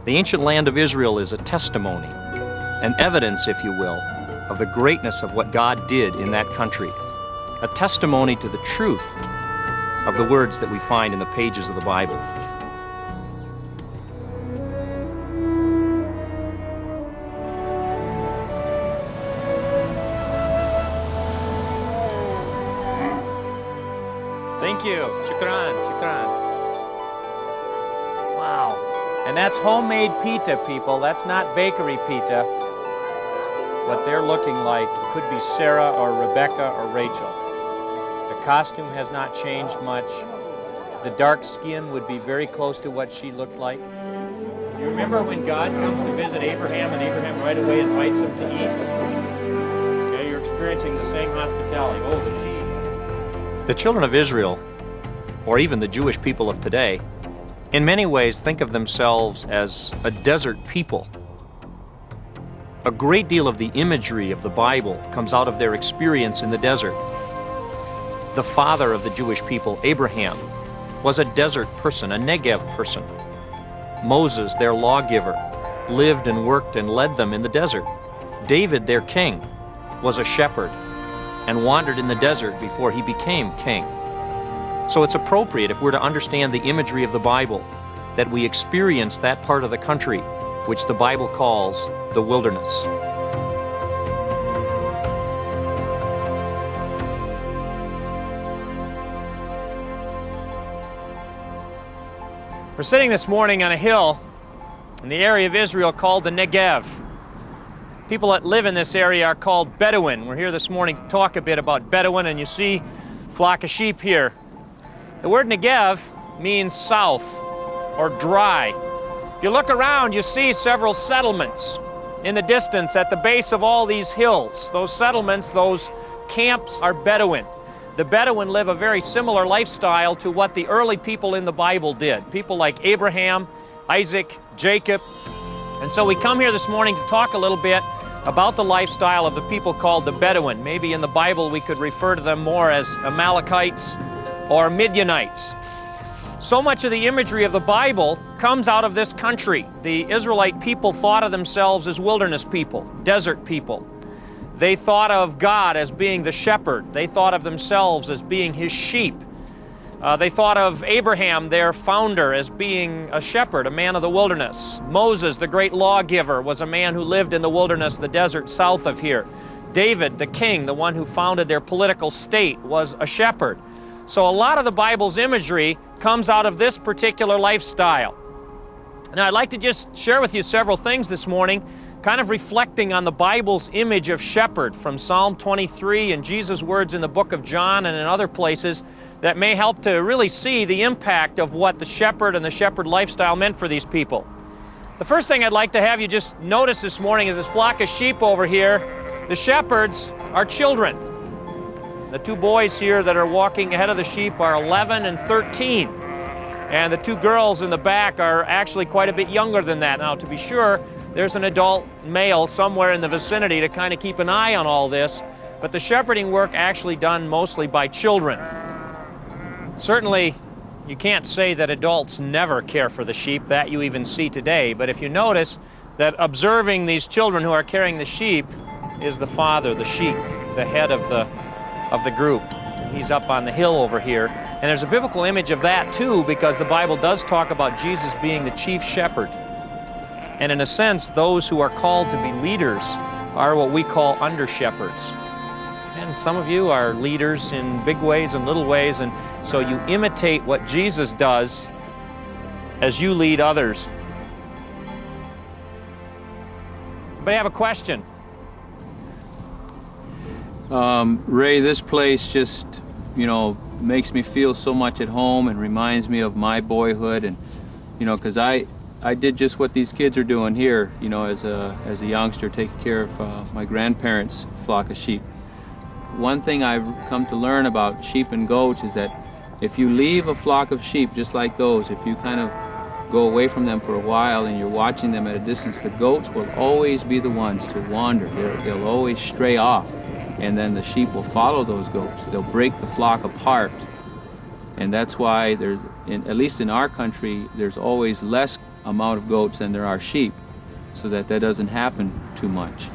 The ancient land of Israel is a testimony, an evidence, if you will, of the greatness of what God did in that country, a testimony to the truth of the words that we find in the pages of the Bible. Thank you. Shukran, shukran. Wow. And that's homemade pita, people. That's not bakery pita. What they're looking like could be Sarah or Rebecca or Rachel. The costume has not changed much. The dark skin would be very close to what she looked like. You remember when God comes to visit Abraham and Abraham right away invites him to eat? Okay, you're experiencing the same hospitality. Oh, the tea. The children of Israel, or even the Jewish people of today, in many ways think of themselves as a desert people. A great deal of the imagery of the Bible comes out of their experience in the desert. The father of the Jewish people, Abraham, was a desert person, a Negev person. Moses, their lawgiver, lived and worked and led them in the desert. David, their king, was a shepherd and wandered in the desert before he became king. So it's appropriate, if we're to understand the imagery of the Bible, that we experience that part of the country which the Bible calls the wilderness. We're sitting this morning on a hill in the area of Israel called the Negev. People that live in this area are called Bedouin. We're here this morning to talk a bit about Bedouin, and you see a flock of sheep here. The word Negev means south or dry. If you look around, you see several settlements in the distance at the base of all these hills. Those settlements, those camps are Bedouin. The Bedouin live a very similar lifestyle to what the early people in the Bible did. People like Abraham, Isaac, Jacob. And so we come here this morning to talk a little bit about the lifestyle of the people called the Bedouin. Maybe in the Bible we could refer to them more as Amalekites or Midianites. So much of the imagery of the Bible comes out of this country. The Israelite people thought of themselves as wilderness people, desert people. They thought of God as being the shepherd. They thought of themselves as being his sheep. They thought of Abraham, their founder, as being a shepherd, a man of the wilderness. Moses, the great lawgiver, was a man who lived in the wilderness, the desert south of here. David, the king, the one who founded their political state, was a shepherd. So a lot of the Bible's imagery comes out of this particular lifestyle. Now, I'd like to just share with you several things this morning, kind of reflecting on the Bible's image of shepherd from Psalm 23 and Jesus' words in the book of John and in other places that may help to really see the impact of what the shepherd and the shepherd lifestyle meant for these people. The first thing I'd like to have you just notice this morning is this flock of sheep over here. The shepherds are children. The two boys here that are walking ahead of the sheep are 11 and 13. And the two girls in the back are actually quite a bit younger than that. Now, to be sure, there's an adult male somewhere in the vicinity to kind of keep an eye on all this, but the shepherding work actually done mostly by children. Certainly, you can't say that adults never care for the sheep, that you even see today, but if you notice that observing these children who are carrying the sheep is the father, the sheep, the head of the group. He's up on the hill over here, and there's a biblical image of that too, because the Bible does talk about Jesus being the chief shepherd. And in a sense, those who are called to be leaders are what we call under-shepherds. And some of you are leaders in big ways and little ways, and so you imitate what Jesus does as you lead others. But I have a question. Ray, this place just, makes me feel so much at home and reminds me of my boyhood, and, because I did just what these kids are doing here, as a youngster, taking care of my grandparents' flock of sheep. One thing I've come to learn about sheep and goats is that if you leave a flock of sheep just like those, if you kind of go away from them for a while and you're watching them at a distance, the goats will always be the ones to wander. They'll always stray off, and then the sheep will follow those goats. They'll break the flock apart, and that's why at least in our country, there's always less amount of goats than there are sheep, so that doesn't happen too much.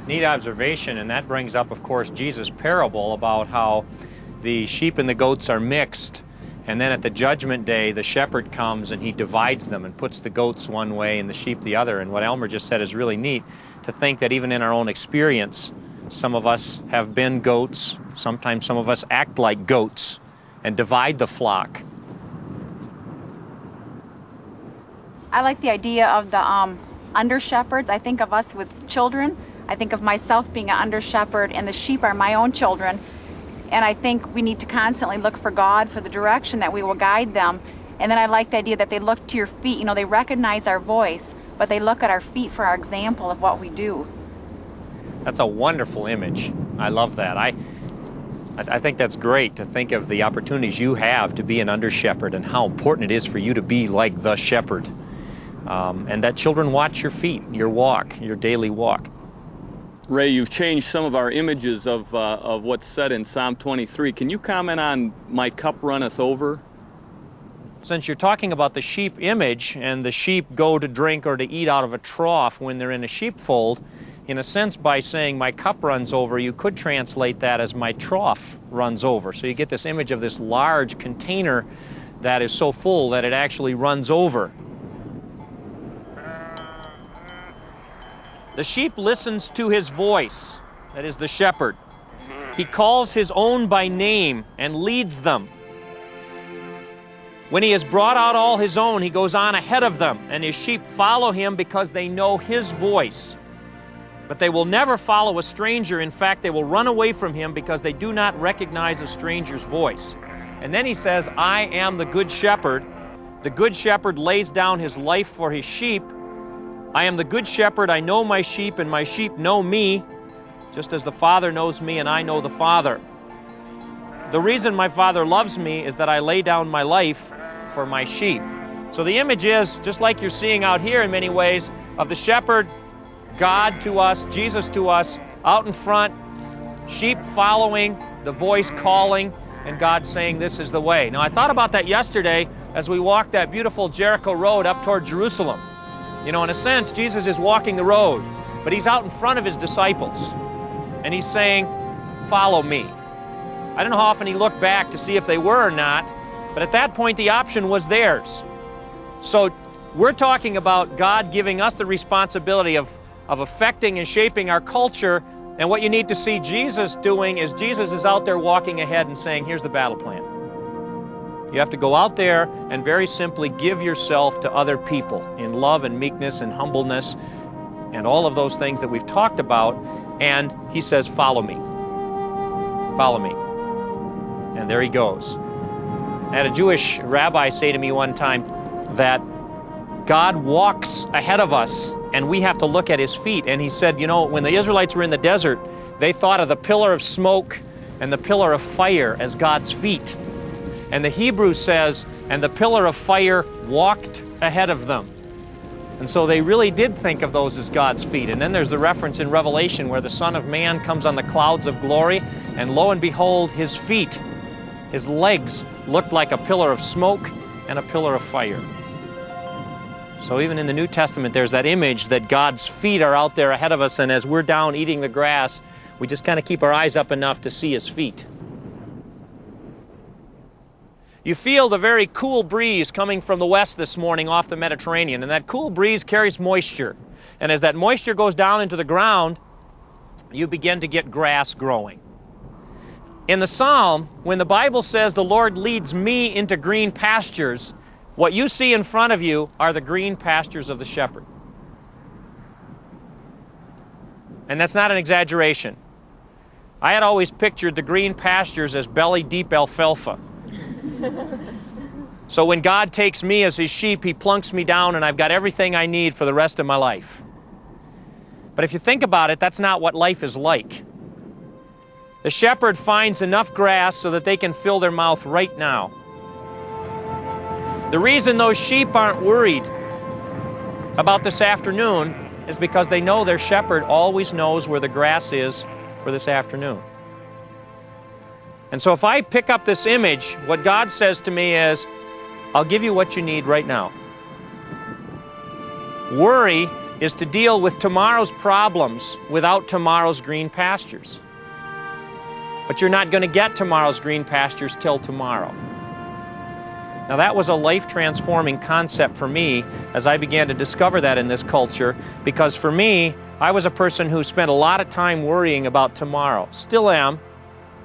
Neat observation, and that brings up, of course, Jesus' parable about how the sheep and the goats are mixed, and then at the judgment day the shepherd comes and he divides them and puts the goats one way and the sheep the other. And what Elmer just said is really neat, to think that even in our own experience, some of us have been goats, sometimes some of us act like goats and divide the flock. I like the idea of the under-shepherds. I think of us with children. I think of myself being an under-shepherd, and the sheep are my own children. And I think we need to constantly look for God for the direction that we will guide them. And then I like the idea that they look to your feet. You know, they recognize our voice, but they look at our feet for our example of what we do. That's a wonderful image. I love that. I think that's great to think of the opportunities you have to be an under-shepherd and how important it is for you to be like the shepherd. And that children watch your feet, your walk, your daily walk. Ray, you've changed some of our images of what's said in Psalm 23. Can you comment on "My cup runneth over"? Since you're talking about the sheep image, and the sheep go to drink or to eat out of a trough when they're in a sheepfold, in a sense, by saying "my cup runs over," you could translate that as "my trough runs over." So you get this image of this large container that is so full that it actually runs over. The sheep listens to his voice, that is the shepherd. He calls his own by name and leads them. When he has brought out all his own, he goes on ahead of them, and his sheep follow him because they know his voice. But they will never follow a stranger. In fact, they will run away from him because they do not recognize a stranger's voice. And then he says, "I am the good shepherd. The good shepherd lays down his life for his sheep. I am the good shepherd, I know my sheep, and my sheep know me, just as the Father knows me and I know the Father. The reason my Father loves me is that I lay down my life for my sheep." So the image is, just like you're seeing out here in many ways, of the shepherd, God to us, Jesus to us, out in front, sheep following, the voice calling, and God saying, "This is the way." Now, I thought about that yesterday as we walked that beautiful Jericho road up toward Jerusalem. You know, in a sense, Jesus is walking the road, but he's out in front of his disciples, and he's saying, "Follow me." I don't know how often he looked back to see if they were or not, but at that point, the option was theirs. So we're talking about God giving us the responsibility of affecting and shaping our culture, and what you need to see Jesus doing is Jesus is out there walking ahead and saying, "Here's the battle plan." You have to go out there and very simply give yourself to other people in love and meekness and humbleness and all of those things that we've talked about. And he says, "Follow me. Follow me." And there he goes. I had a Jewish rabbi say to me one time that God walks ahead of us and we have to look at his feet. And he said, you know, when the Israelites were in the desert, they thought of the pillar of smoke and the pillar of fire as God's feet. And the Hebrew says, "And the pillar of fire walked ahead of them." And so they really did think of those as God's feet. And then there's the reference in Revelation where the Son of Man comes on the clouds of glory, and lo and behold, his feet, his legs, looked like a pillar of smoke and a pillar of fire. So even in the New Testament, there's that image that God's feet are out there ahead of us, and as we're down eating the grass, we just kind of keep our eyes up enough to see his feet. You feel the very cool breeze coming from the west this morning off the Mediterranean, and that cool breeze carries moisture. And as that moisture goes down into the ground, you begin to get grass growing. In the Psalm, when the Bible says the Lord leads me into green pastures, what you see in front of you are the green pastures of the shepherd. And that's not an exaggeration. I had always pictured the green pastures as belly-deep alfalfa. So when God takes me as his sheep, he plunks me down and I've got everything I need for the rest of my life. But if you think about it, that's not what life is like. The shepherd finds enough grass so that they can fill their mouth right now. The reason those sheep aren't worried about this afternoon is because they know their shepherd always knows where the grass is for this afternoon. And so if I pick up this image, what God says to me is, I'll give you what you need right now. Worry is to deal with tomorrow's problems without tomorrow's green pastures. But you're not going to get tomorrow's green pastures till tomorrow. Now that was a life-transforming concept for me as I began to discover that in this culture, because for me, I was a person who spent a lot of time worrying about tomorrow. Still am,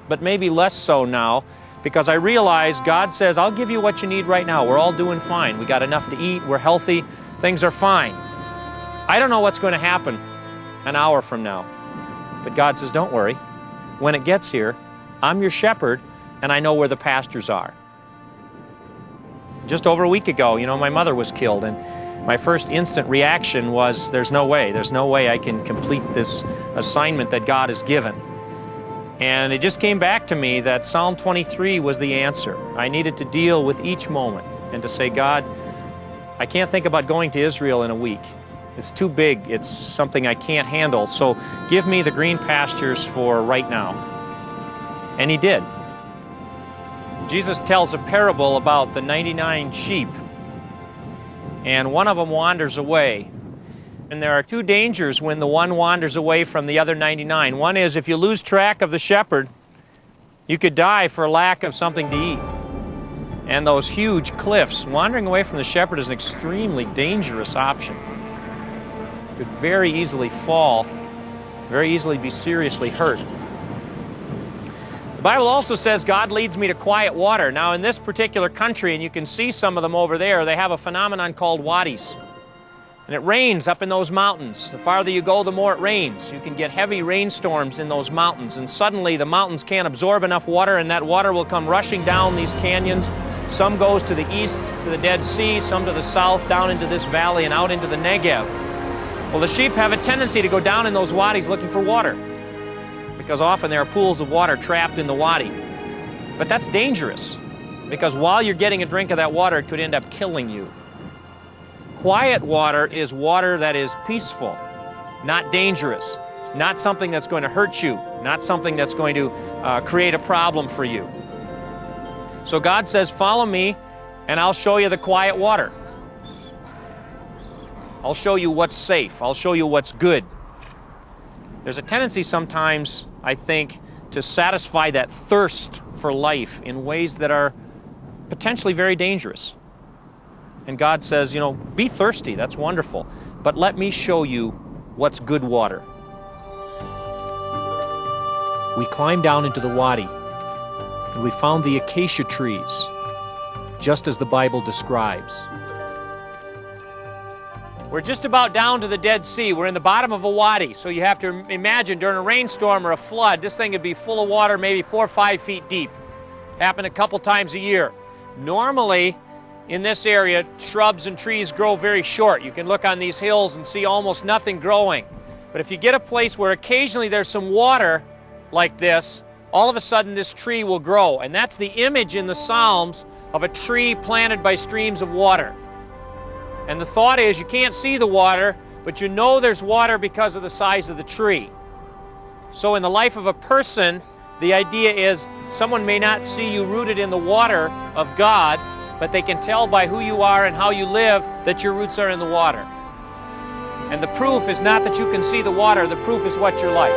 but maybe less so now, because I realize God says, I'll give you what you need right now. We're all doing fine. We got enough to eat, we're healthy, things are fine. I don't know what's going to happen an hour from now, but God says, don't worry. When it gets here, I'm your shepherd, and I know where the pastures are. Just over a week ago, my mother was killed, and my first instant reaction was, there's no way I can complete this assignment that God has given. And it just came back to me that Psalm 23 was the answer. I needed to deal with each moment and to say, God, I can't think about going to Israel in a week. It's too big. It's something I can't handle. So give me the green pastures for right now. And He did. Jesus tells a parable about the 99 sheep, and one of them wanders away. And there are two dangers when the one wanders away from the other 99. One is if you lose track of the shepherd, you could die for lack of something to eat. And those huge cliffs, wandering away from the shepherd is an extremely dangerous option. You could very easily fall, very easily be seriously hurt. The Bible also says God leads me to quiet water. Now in this particular country, and you can see some of them over there, they have a phenomenon called wadis. And it rains up in those mountains. The farther you go, the more it rains. You can get heavy rainstorms in those mountains, and suddenly the mountains can't absorb enough water, and that water will come rushing down these canyons. Some goes to the east, to the Dead Sea, some to the south, down into this valley and out into the Negev. Well, the sheep have a tendency to go down in those wadis looking for water, because often there are pools of water trapped in the wadi. But that's dangerous, because while you're getting a drink of that water, it could end up killing you. Quiet water is water that is peaceful, not dangerous, not something that's going to hurt you, not something that's going to create a problem for you. So God says, follow me, and I'll show you the quiet water. I'll show you what's safe. I'll show you what's good. There's a tendency sometimes, I think, to satisfy that thirst for life in ways that are potentially very dangerous. And God says, be thirsty, that's wonderful, but let me show you what's good water. We climbed down into the wadi, and we found the acacia trees, just as the Bible describes. We're just about down to the Dead Sea. We're in the bottom of a wadi, so you have to imagine during a rainstorm or a flood, this thing would be full of water, maybe 4 or 5 feet deep. Happen a couple times a year. Normally, in this area, shrubs and trees grow very short. You can look on these hills and see almost nothing growing. But if you get a place where occasionally there's some water like this, all of a sudden this tree will grow. And that's the image in the Psalms of a tree planted by streams of water. And the thought is you can't see the water, but you know there's water because of the size of the tree. So in the life of a person, the idea is someone may not see you rooted in the water of God, but they can tell by who you are and how you live that your roots are in the water. And the proof is not that you can see the water, the proof is what you're like.